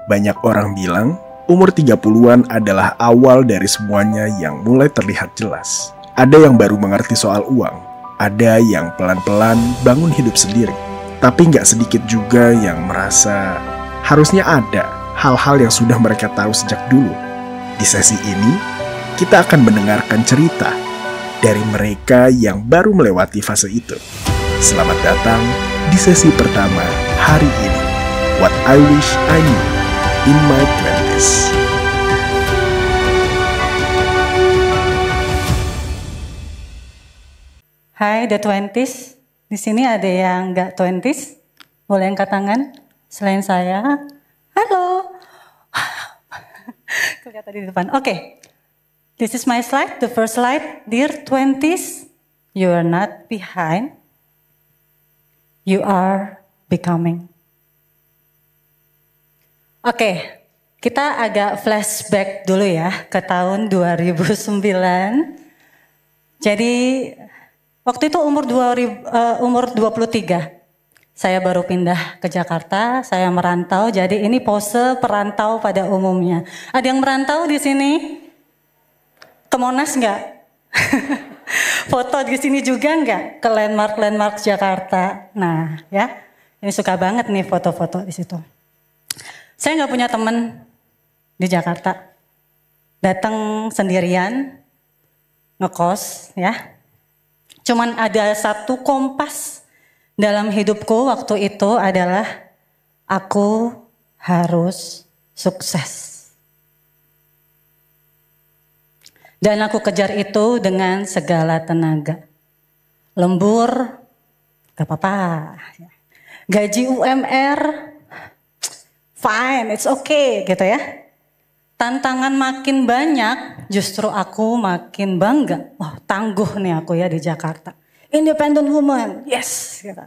Banyak orang bilang umur 30-an adalah awal dari semuanya yang mulai terlihat jelas. Ada yang baru mengerti soal uang, ada yang pelan-pelan bangun hidup sendiri. Tapi nggak sedikit juga yang merasa harusnya ada hal-hal yang sudah mereka tahu sejak dulu. Di sesi ini, kita akan mendengarkan cerita dari mereka yang baru melewati fase itu. Selamat datang di sesi pertama hari ini. What I Wish I Knew in My 20s. Hai The 20s, di sini ada yang nggak 20s? Boleh angkat tangan? Selain saya, halo. Kelihatan di depan. Oke. This is my slide, the first slide. Dear 20s, you are not behind. You are becoming. Oke, kita agak flashback dulu ya ke tahun 2009. Jadi waktu itu umur 23. Saya baru pindah ke Jakarta, saya merantau. Jadi ini pose perantau pada umumnya. Ada yang merantau di sini? Ke Monas nggak? Foto di sini juga nggak? Ke landmark Jakarta. Nah, ya, ini suka banget nih foto-foto di situ. Saya nggak punya teman di Jakarta. Datang sendirian, ngekos, ya. Cuman ada satu kompas dalam hidupku waktu itu adalah aku harus sukses. Dan aku kejar itu dengan segala tenaga. Lembur, gak apa-apa. Gaji UMR, fine, it's okay gitu ya. Tantangan makin banyak, justru aku makin bangga. Wah, tangguh nih aku ya di Jakarta. Independent woman, yes. Gitu.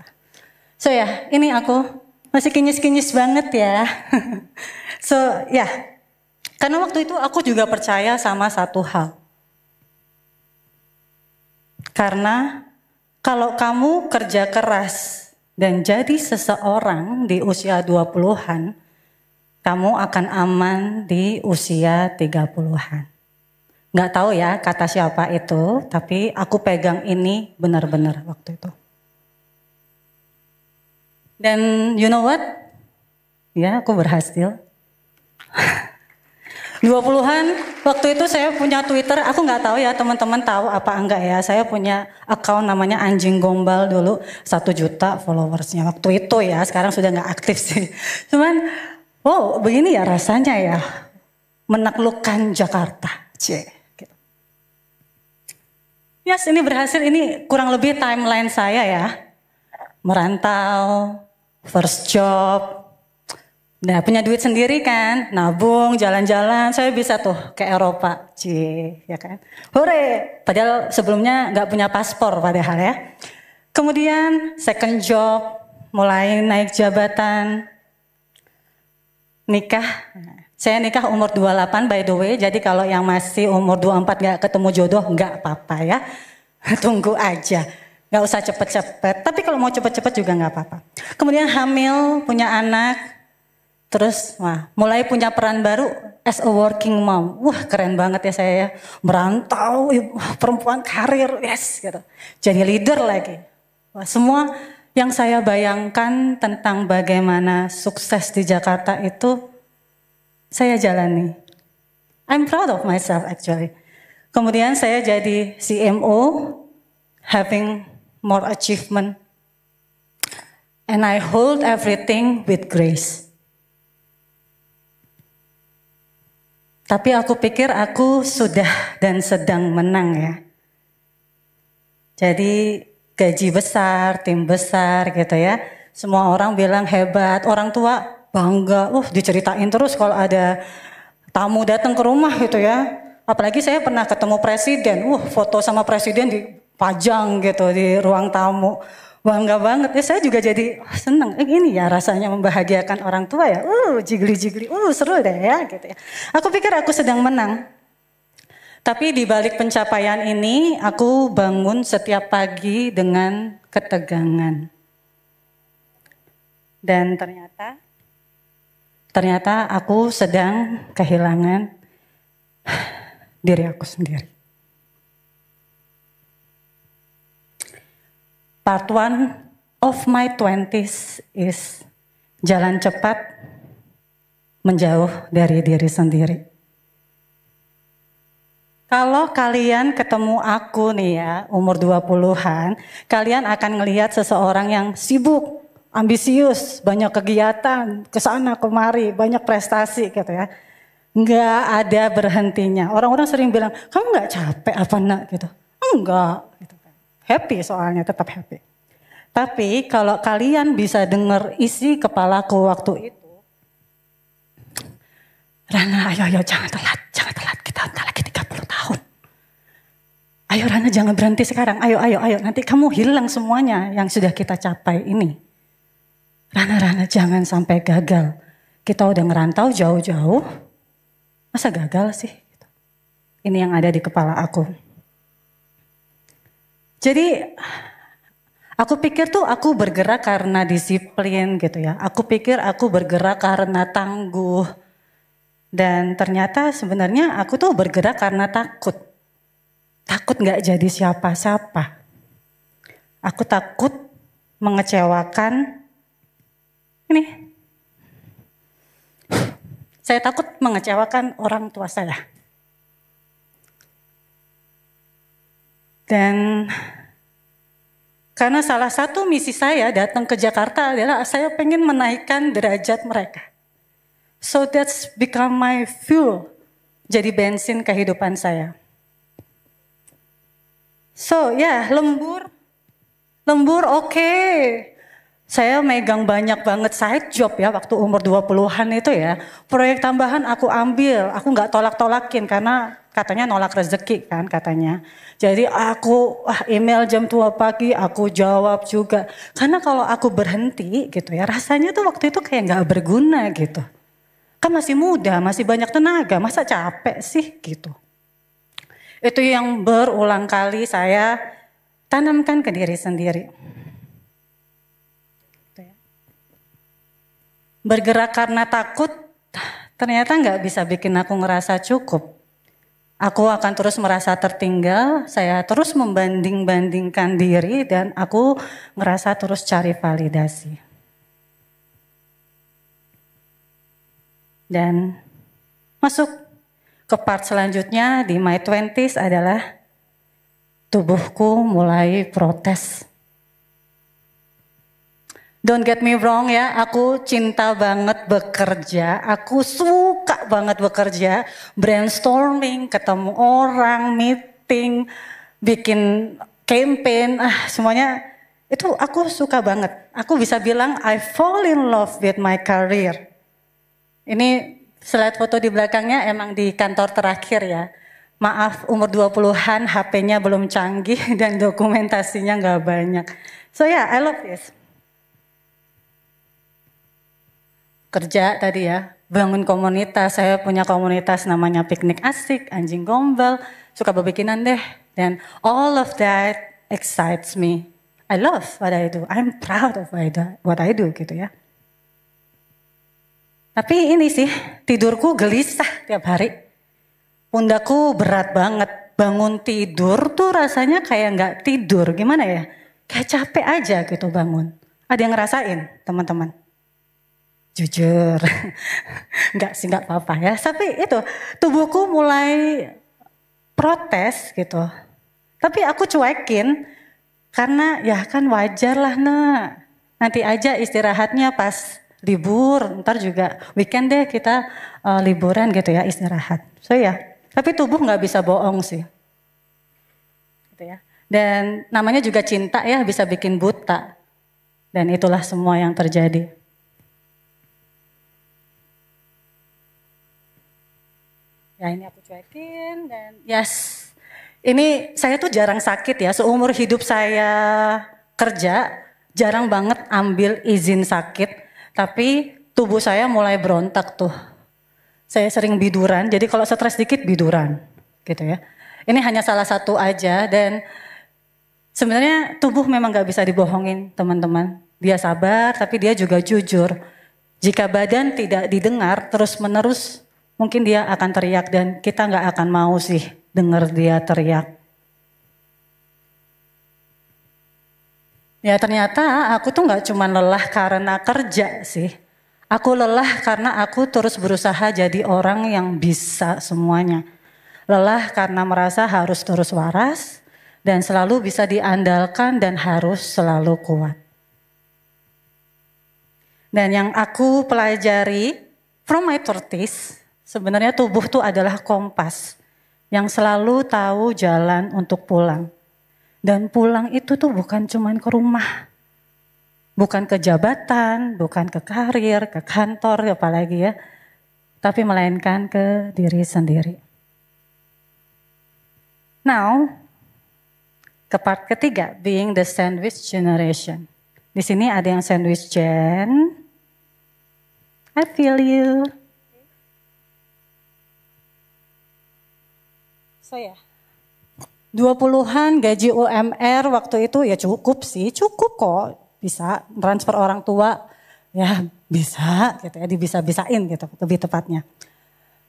So ya, ini aku masih kinyis-kinyis banget ya. So ya, karena waktu itu aku juga percaya sama satu hal. Karena kalau kamu kerja keras dan jadi seseorang di usia 20-an, kamu akan aman di usia 30-an. Nggak tahu ya kata siapa itu, tapi aku pegang ini benar-benar waktu itu. Dan you know what? Ya, aku berhasil. 20-an, waktu itu saya punya Twitter, aku nggak tahu ya teman-teman tahu apa enggak ya. Saya punya account namanya Anjing Gombal dulu, 1 juta followersnya waktu itu ya. Sekarang sudah nggak aktif sih. Cuman, wow, begini ya rasanya ya, menaklukkan Jakarta. Cie. Gitu. Yes, ini berhasil, ini kurang lebih timeline saya ya. Merantau, first job. Nah, punya duit sendiri kan, nabung, jalan-jalan, saya bisa tuh ke Eropa, ya kan. Hore, padahal sebelumnya nggak punya paspor padahal ya. Kemudian second job, mulai naik jabatan, nikah. Saya nikah umur 28 by the way, jadi kalau yang masih umur 24 nggak ketemu jodoh, nggak apa-apa ya. Tunggu aja, nggak usah cepet-cepet, tapi kalau mau cepet-cepet juga nggak apa-apa. Kemudian hamil, punya anak. Terus mulai punya peran baru as a working mom. Wah, keren banget ya saya ya. Merantau, perempuan karir, yes gitu. Jadi leader lagi. Wah, semua yang saya bayangkan tentang bagaimana sukses di Jakarta itu saya jalani. I'm proud of myself actually. Kemudian saya jadi CMO, having more achievement. And I hold everything with grace. Tapi aku pikir aku sudah dan sedang menang ya. Jadi gaji besar, tim besar gitu ya. Semua orang bilang hebat, orang tua bangga. Diceritain terus kalau ada tamu datang ke rumah gitu ya. Apalagi saya pernah ketemu presiden, foto sama presiden dipajang gitu di ruang tamu. Bangga banget, saya juga jadi senang. Ini ya rasanya membahagiakan orang tua ya. Jigli-jigli, seru deh ya gitu ya. Aku pikir aku sedang menang. Tapi di balik pencapaian ini, aku bangun setiap pagi dengan ketegangan. Dan ternyata ternyata aku sedang kehilangan diri aku sendiri. Part 1 of my 20s is jalan cepat menjauh dari diri sendiri. Kalau kalian ketemu aku nih ya, umur 20-an, kalian akan ngelihat seseorang yang sibuk, ambisius, banyak kegiatan, kesana kemari, banyak prestasi gitu ya. Nggak ada berhentinya. Orang-orang sering bilang, kamu nggak capek apa nak gitu? Enggak. Gitu. Happy soalnya, tetap happy. Tapi kalau kalian bisa dengar isi kepalaku waktu itu, Rana, ayo jangan telat, kita entar lagi 30 tahun. Ayo Rana jangan berhenti sekarang, ayo, nanti kamu hilang semuanya yang sudah kita capai ini. Rana jangan sampai gagal. Kita udah ngerantau jauh-jauh, masa gagal sih? Ini yang ada di kepala aku. Jadi aku pikir tuh aku bergerak karena disiplin gitu ya. Aku pikir aku bergerak karena tangguh. Dan ternyata sebenarnya aku tuh bergerak karena takut. Takut gak jadi siapa-siapa. Aku takut mengecewakan. Ini. Saya takut mengecewakan orang tua saya. Dan karena salah satu misi saya datang ke Jakarta adalah saya pengen menaikkan derajat mereka. So that's become my fuel, jadi bensin kehidupan saya. So ya, lembur oke. Saya megang banyak banget side job ya waktu umur 20-an itu ya. Proyek tambahan aku ambil, aku gak tolak-tolakin karena katanya nolak rezeki kan katanya. Jadi aku email jam 2 pagi aku jawab juga. Karena kalau aku berhenti gitu ya rasanya tuh waktu itu kayak gak berguna gitu. Kan masih muda, masih banyak tenaga, masa capek sih gitu. Itu yang berulang kali saya tanamkan ke diri sendiri. Bergerak karena takut ternyata gak bisa bikin aku ngerasa cukup. Aku akan terus merasa tertinggal, saya terus membanding-bandingkan diri dan aku ngerasa terus cari validasi. Dan masuk ke part selanjutnya di my 20s adalah tubuhku mulai protes. Don't get me wrong ya, aku cinta banget bekerja, aku suka banget bekerja, brainstorming, ketemu orang, meeting, bikin campaign, semuanya itu aku suka banget. Aku bisa bilang I fall in love with my career. Ini slide foto di belakangnya emang di kantor terakhir ya. Maaf umur 20-an HP-nya belum canggih dan dokumentasinya gak banyak. So yeah, I love this. Kerja tadi ya, bangun komunitas, saya punya komunitas namanya Piknik Asik, Anjing Gombal, suka berbikinan deh. Dan all of that excites me. I love what I do, I'm proud of what I do gitu ya. Tapi ini sih, tidurku gelisah tiap hari. Pundakku berat banget, bangun tidur tuh rasanya kayak gak tidur, gimana ya? Kayak capek aja gitu bangun. Ada yang ngerasain teman-teman? Jujur, enggak sih enggak apa-apa ya. Tapi itu tubuhku mulai protes gitu. Tapi aku cuekin karena ya kan wajar lah nak. Nanti aja istirahatnya pas libur, ntar juga weekend deh kita liburan gitu ya istirahat. So ya, tapi tubuh nggak bisa bohong sih. Gitu ya. Dan namanya juga cinta ya bisa bikin buta. Dan itulah semua yang terjadi. Ya ini aku cuekin dan yes. Ini saya tuh jarang sakit ya, seumur hidup saya kerja jarang banget ambil izin sakit. Tapi tubuh saya mulai berontak tuh. Saya sering biduran, jadi kalau stres dikit biduran gitu ya. Ini hanya salah satu aja dan sebenarnya tubuh memang gak bisa dibohongin teman-teman. Dia sabar tapi dia juga jujur. Jika badan tidak didengar terus-menerus, mungkin dia akan teriak dan kita nggak akan mau sih dengar dia teriak. Ya ternyata aku tuh nggak cuma lelah karena kerja sih. Aku lelah karena aku terus berusaha jadi orang yang bisa semuanya. Lelah karena merasa harus terus waras dan selalu bisa diandalkan dan harus selalu kuat. Dan yang aku pelajari from my 30s, sebenarnya tubuh tuh adalah kompas yang selalu tahu jalan untuk pulang. Dan pulang itu tuh bukan cuman ke rumah, bukan ke jabatan, bukan ke karir, ke kantor apalagi ya, tapi melainkan ke diri sendiri. Now, ke part ketiga, being the sandwich generation. Di sini ada yang sandwich gen. I feel you. So ya. 20-an gaji UMR waktu itu ya cukup sih, cukup kok. Bisa transfer orang tua, ya bisa gitu ya, dibisa-bisain gitu lebih tepatnya.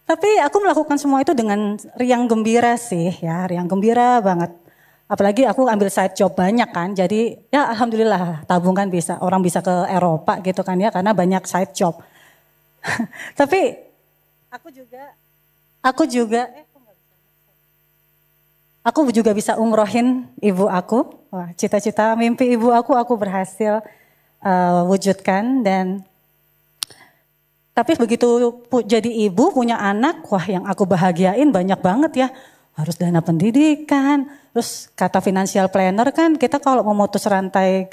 Tapi aku melakukan semua itu dengan riang gembira sih ya, riang gembira banget. Apalagi aku ambil side job banyak kan, jadi ya alhamdulillah tabungan bisa, orang bisa ke Eropa gitu kan ya karena banyak side job. Tapi aku juga bisa umrohin ibu aku. Wah, cita-cita mimpi ibu aku berhasil wujudkan. Dan tapi begitu jadi ibu punya anak, wah yang aku bahagiain banyak banget ya. Harus dana pendidikan, terus kata financial planner kan kita kalau memutus rantai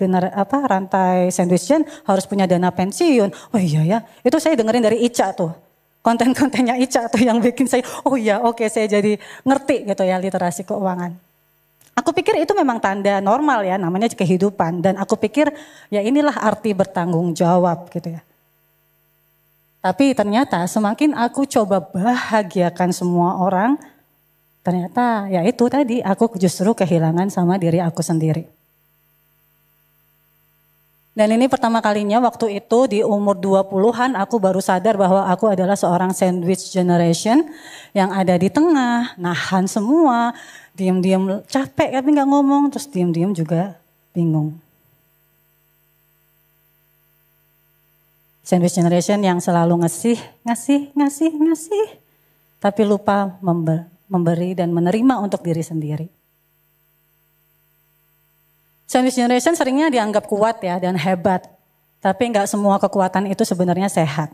sandwich gen harus punya dana pensiun. Oh iya ya, itu saya dengerin dari Ica tuh. Konten-kontennya Ica tuh yang bikin saya, oh iya oke, saya jadi ngerti gitu ya literasi keuangan. Aku pikir itu memang tanda normal ya, namanya kehidupan. Dan aku pikir ya inilah arti bertanggung jawab gitu ya. Tapi ternyata semakin aku coba bahagiakan semua orang, ternyata ya itu tadi aku justru kehilangan sama diri aku sendiri. Dan ini pertama kalinya waktu itu di umur 20-an aku baru sadar bahwa aku adalah seorang sandwich generation yang ada di tengah, nahan semua, diam-diam capek tapi gak ngomong, terus diam-diam juga bingung. Sandwich generation yang selalu ngasih, tapi lupa memberi dan menerima untuk diri sendiri. Sandwich generation seringnya dianggap kuat ya dan hebat. Tapi enggak semua kekuatan itu sebenarnya sehat.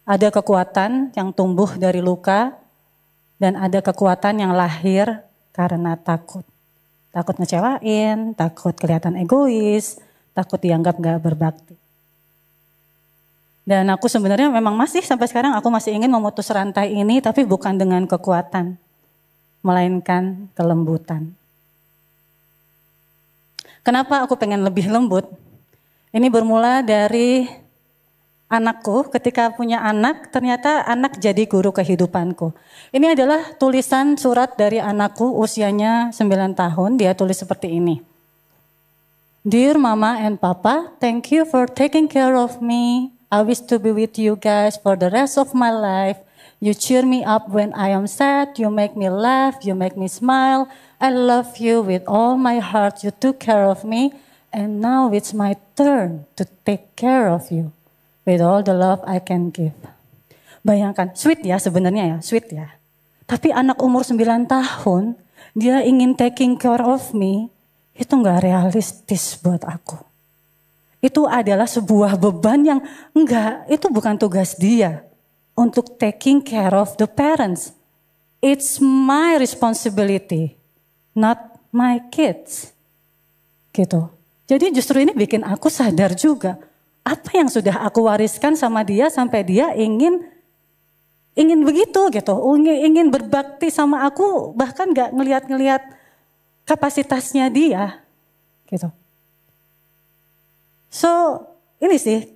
Ada kekuatan yang tumbuh dari luka dan ada kekuatan yang lahir karena takut. Takut ngecewain, takut kelihatan egois, takut dianggap enggak berbakti. Dan aku sebenarnya memang masih sampai sekarang aku masih ingin memutus rantai ini tapi bukan dengan kekuatan, melainkan kelembutan. Kenapa aku pengen lebih lembut? Ini bermula dari anakku, ketika punya anak, ternyata anak jadi guru kehidupanku. Ini adalah tulisan surat dari anakku usianya 9 tahun, dia tulis seperti ini. Dear Mama and Papa, thank you for taking care of me. I wish to be with you guys for the rest of my life. You cheer me up when I am sad, you make me laugh, you make me smile. I love you with all my heart, you took care of me. And now it's my turn to take care of you with all the love I can give. Bayangkan, sweet ya sebenarnya ya, sweet ya. Tapi anak umur 9 tahun, dia ingin taking care of me, itu gak realistis buat aku. Itu adalah sebuah beban yang itu bukan tugas dia untuk taking care of the parents. It's my responsibility, not my kids. Gitu. Jadi justru ini bikin aku sadar juga, apa yang sudah aku wariskan sama dia sampai dia ingin begitu gitu, ingin berbakti sama aku, bahkan gak ngelihat kapasitasnya dia gitu. So ini sih,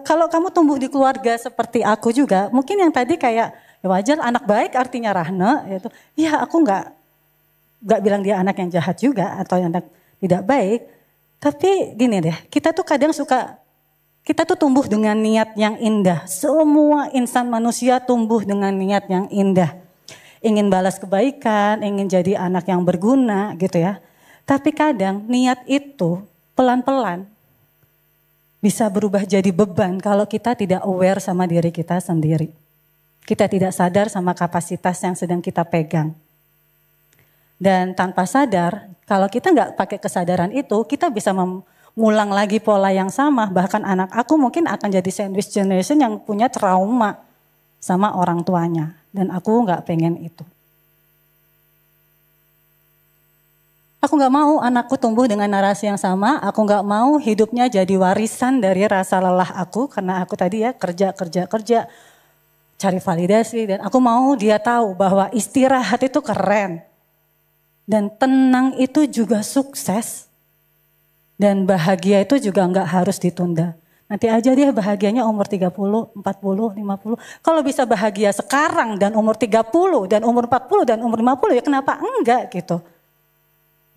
kalau kamu tumbuh di keluarga seperti aku juga, mungkin yang tadi kayak ya wajar anak baik artinya Rahna gitu. Ya aku nggak bilang dia anak yang jahat juga atau yang anak tidak baik. Tapi gini deh, kita tuh kadang suka Kita tuh tumbuh dengan niat yang indah. Semua insan manusia tumbuh dengan niat yang indah. Ingin balas kebaikan, ingin jadi anak yang berguna gitu ya. Tapi kadang niat itu pelan-pelan bisa berubah jadi beban kalau kita tidak aware sama diri kita sendiri. Kita tidak sadar sama kapasitas yang sedang kita pegang. Dan tanpa sadar, kalau kita nggak pakai kesadaran itu, kita bisa ngulang lagi pola yang sama. Bahkan anak aku mungkin akan jadi sandwich generation yang punya trauma sama orang tuanya. Dan aku nggak pengen itu. Aku nggak mau anakku tumbuh dengan narasi yang sama. Aku nggak mau hidupnya jadi warisan dari rasa lelah aku. Karena aku tadi ya kerja, cari validasi. Dan aku mau dia tahu bahwa istirahat itu keren. Dan tenang itu juga sukses. Dan bahagia itu juga nggak harus ditunda. Nanti aja dia bahagianya umur 30, 40, 50. Kalau bisa bahagia sekarang dan umur 30 dan umur 40 dan umur 50 ya kenapa enggak gitu.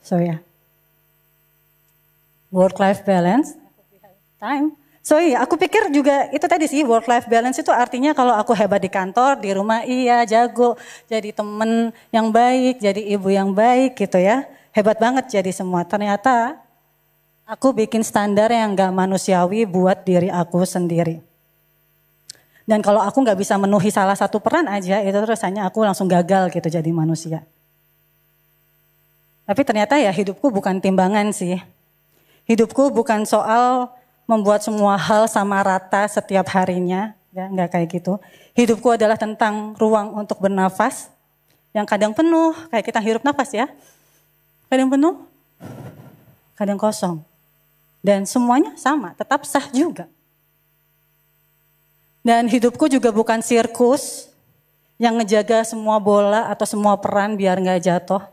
So ya, work-life balance, time. So iya, aku pikir juga itu tadi sih work-life balance itu artinya kalau aku hebat di kantor, di rumah iya jago, jadi temen yang baik, jadi ibu yang baik gitu ya. Hebat banget jadi semua. Ternyata aku bikin standar yang gak manusiawi buat diri aku sendiri. Dan kalau aku gak bisa memenuhi salah satu peran aja, itu rasanya aku langsung gagal gitu jadi manusia. Tapi ternyata ya hidupku bukan timbangan sih. Hidupku bukan soal membuat semua hal sama rata setiap harinya. Ya, enggak kayak gitu. Hidupku adalah tentang ruang untuk bernafas. Yang kadang penuh, kayak kita hirup nafas ya. Kadang penuh, kadang kosong. Dan semuanya sama, tetap sah juga. Dan hidupku juga bukan sirkus yang ngejaga semua bola atau semua peran biar enggak jatuh.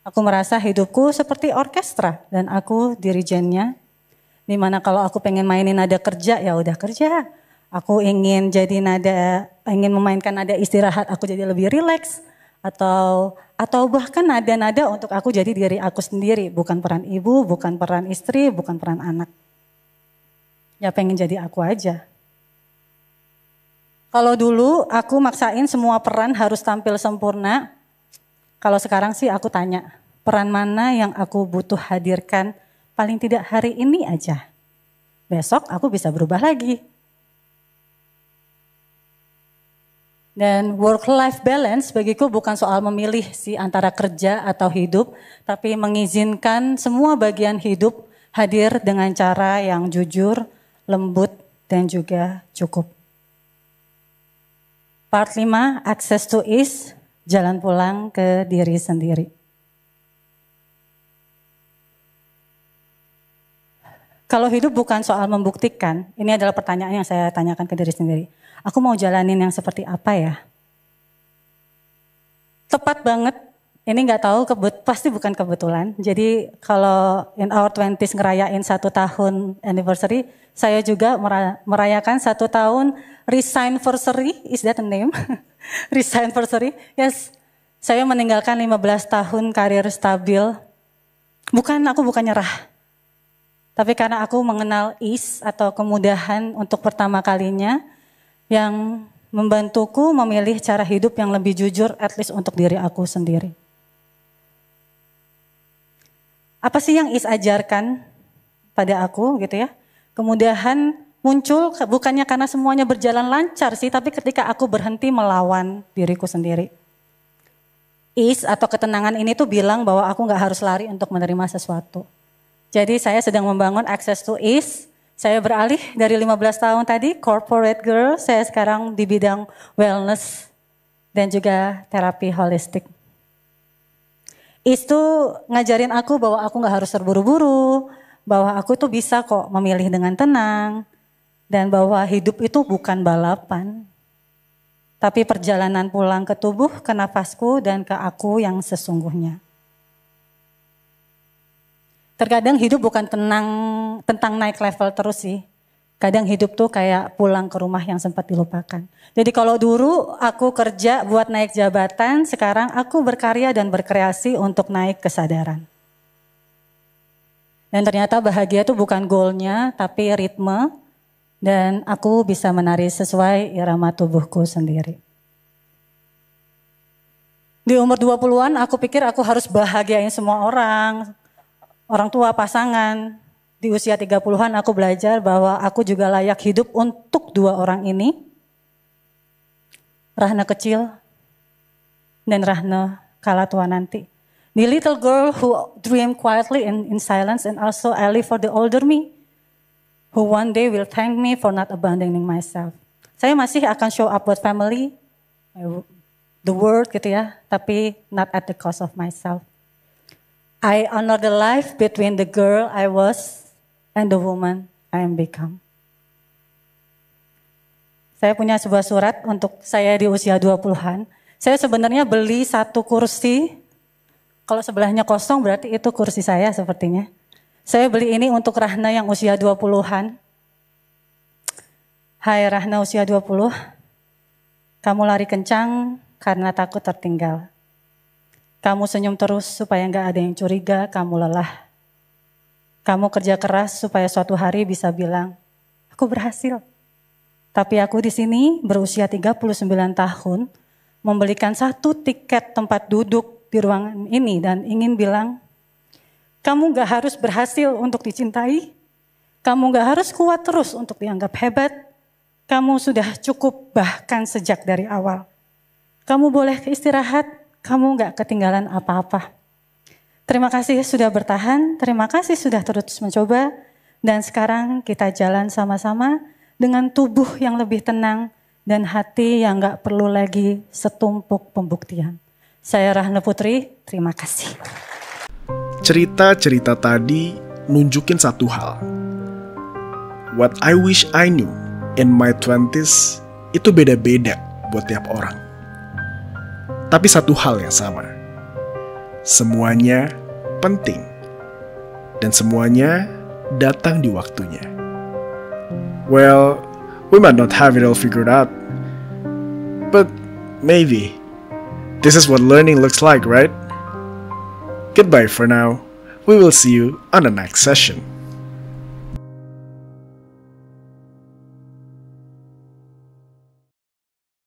Aku merasa hidupku seperti orkestra dan aku dirijennya. Dimana kalau aku pengen mainin nada kerja ya udah kerja. Aku ingin jadi nada, ingin memainkan nada istirahat aku jadi lebih rileks. Atau bahkan nada-nada untuk aku jadi diri aku sendiri. Bukan peran ibu, bukan peran istri, bukan peran anak. Ya pengen jadi aku aja. Kalau dulu aku maksain semua peran harus tampil sempurna. Kalau sekarang sih aku tanya, peran mana yang aku butuh hadirkan paling tidak hari ini aja. Besok aku bisa berubah lagi. Dan work-life balance bagiku bukan soal memilih sih antara kerja atau hidup, tapi mengizinkan semua bagian hidup hadir dengan cara yang jujur, lembut, dan juga cukup. Part 5, access to ease. Jalan pulang ke diri sendiri. Kalau hidup bukan soal membuktikan, ini adalah pertanyaan yang saya tanyakan ke diri sendiri. Aku mau jalanin yang seperti apa ya? Tepat banget, ini gak tahu, pasti bukan kebetulan. Jadi kalau in our 20s ngerayain 1 tahun anniversary, saya juga merayakan 1 tahun resign-versary, is that a name? Resign-versary, yes. Saya meninggalkan 15 tahun karir stabil. Aku bukan nyerah. Tapi karena aku mengenal ease atau kemudahan untuk pertama kalinya yang membantuku memilih cara hidup yang lebih jujur at least untuk diri aku sendiri. Apa sih yang ease ajarkan pada aku gitu ya? Kemudahan muncul bukannya karena semuanya berjalan lancar sih, tapi ketika aku berhenti melawan diriku sendiri. Ease atau ketenangan ini tuh bilang bahwa aku gak harus lari untuk menerima sesuatu. Jadi saya sedang membangun access to ease. Saya beralih dari 15 tahun tadi corporate girl, saya sekarang di bidang wellness dan juga terapi holistik. Ease tuh ngajarin aku bahwa aku gak harus terburu-buru, bahwa aku tuh bisa kok memilih dengan tenang. Dan bahwa hidup itu bukan balapan, tapi perjalanan pulang ke tubuh, ke nafasku, dan ke aku yang sesungguhnya. Terkadang hidup bukan tentang naik level terus sih. Kadang hidup tuh kayak pulang ke rumah yang sempat dilupakan. Jadi kalau dulu aku kerja buat naik jabatan, sekarang aku berkarya dan berkreasi untuk naik kesadaran. Dan ternyata bahagia itu bukan goalnya, tapi ritme. Dan aku bisa menari sesuai irama tubuhku sendiri. Di umur 20-an aku pikir aku harus bahagiain semua orang. Orang tua, pasangan. Di usia 30-an aku belajar bahwa aku juga layak hidup untuk dua orang ini. Rahna kecil dan Rahna kala tua nanti. The little girl who dream quietly in silence, and also Ellie for the older me, who one day will thank me for not abandoning myself. Saya masih akan show up buat family, the world gitu ya, tapi not at the cost of myself. I honor the life between the girl I was and the woman I am become. Saya punya sebuah surat untuk saya di usia 20-an. Saya sebenarnya beli satu kursi. Kalau sebelahnya kosong berarti itu kursi saya sepertinya. Saya beli ini untuk Rahna yang usia 20-an. Hai Rahna usia 20. Kamu lari kencang karena takut tertinggal. Kamu senyum terus supaya gak ada yang curiga kamu lelah. Kamu kerja keras supaya suatu hari bisa bilang, aku berhasil. Tapi aku di sini berusia 39 tahun, membelikan satu tiket tempat duduk di ruangan ini dan ingin bilang, kamu gak harus berhasil untuk dicintai, kamu gak harus kuat terus untuk dianggap hebat, kamu sudah cukup bahkan sejak dari awal. Kamu boleh istirahat, kamu gak ketinggalan apa-apa. Terima kasih sudah bertahan, terima kasih sudah terus mencoba, dan sekarang kita jalan sama-sama dengan tubuh yang lebih tenang dan hati yang gak perlu lagi setumpuk pembuktian. Saya Rahna Putri, terima kasih. Cerita-cerita tadi nunjukin satu hal. What I wish I knew in my 20s itu beda-beda buat tiap orang. Tapi satu hal yang sama. Semuanya penting. Dan semuanya datang di waktunya. Well, we might not have it all figured out. But maybe this is what learning looks like, right? Goodbye for now. We will see you on the next session.